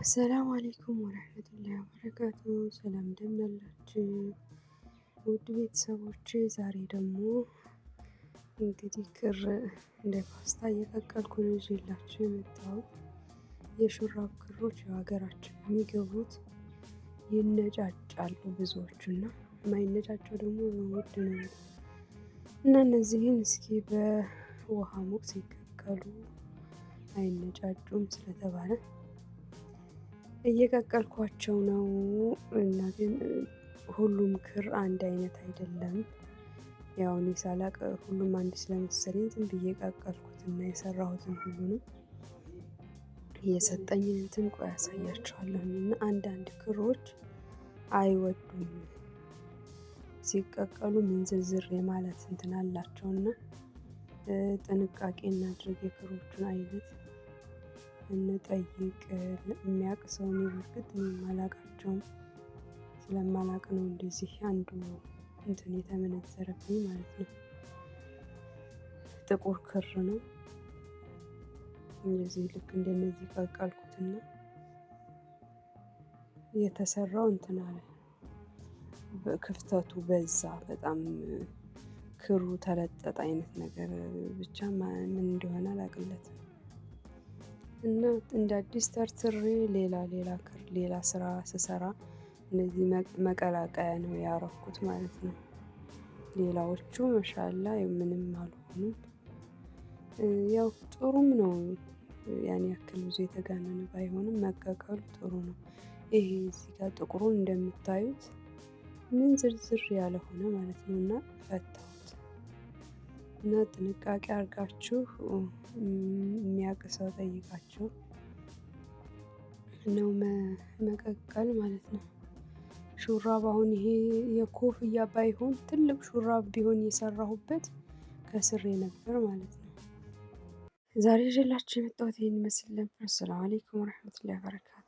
ሰላም አለይኩም ወረህመቱላሂ ወበረካቱ። ሰላም እንደምን አላችሁ ውድ ቤተሰቦቼ? ዛሬ ደግሞ እንግዲህ ክር እንደ ፓስታ እየቀቀልኩ ነው ይዤላችሁ የመጣሁት። የሹራብ ክሮች የሀገራችን የሚገቡት ይነጫጫሉ ብዙዎቹና የማይነጫጨው ደግሞ ውድ ነው እና እነዚህን እስኪ በውሃ ሙቅ ሲቀቀሉ አይነጫጩም ስለተባለ እየቀቀልኳቸው ነው። እና ግን ሁሉም ክር አንድ አይነት አይደለም። ያው እኔ ሳላቅ ሁሉም አንድ ስለመሰለኝ ዝም ብዬ ቀቀልኩትና የሰራሁትን ሁሉንም የሰጠኝን እንትን ቆይ አሳያችኋለሁ። እና አንዳንድ ክሮች አይወዱም ሲቀቀሉ ምንዝርዝር የማለት እንትን አላቸውና ጥንቃቄ እናድርግ። የክሮቹን አይነት እንጠይቅ። የሚያውቅ ሰው እኔ በርግጥ አላውቃቸውም ስለማላውቅ ነው እንደዚህ አንዱ እንትን የተመነዘረብኝ ማለት ነው። ጥቁር ክር ነው እንደዚህ ልክ እንደነዚህ ቀቀልኩትና የተሰራው እንትን አለ ክፍተቱ በዛ በጣም ክሩ ተለጠጠ አይነት ነገር ብቻ ምን እንደሆነ አላውቅለትም። እና እንደ አዲስ ተርትሬ ሌላ ክር ሌላ ስራ ስሰራ እነዚህ መቀላቀያ ነው ያረኩት ማለት ነው። ሌላዎቹ ማሻአላ ምንም አልሆኑም። ያው ጥሩም ነው ያን ያክል ብዙ የተጋነነ ባይሆንም መቀቀሉ ጥሩ ነው። ይሄ እዚህ ጋር ጥቁሩን እንደምታዩት ምን ዝርዝር ያለ ሆነ ማለት ነው እና ፈታሁት። እና ጥንቃቄ አድርጋችሁ የሚያውቅ ሰው ጠይቃችሁ ነው መቀቀል ማለት ነው። ሹራብ አሁን ይሄ የኮፍያ ባይሆን ትልቅ ሹራብ ቢሆን የሰራሁበት ከስሬ ነበር ማለት ነው። ዛሬ ይዤላችሁ የመጣሁት ይሄን ይመስል ነበር። ሰላም አለይኩም ወረህመቱላሂ ወበረካቱ።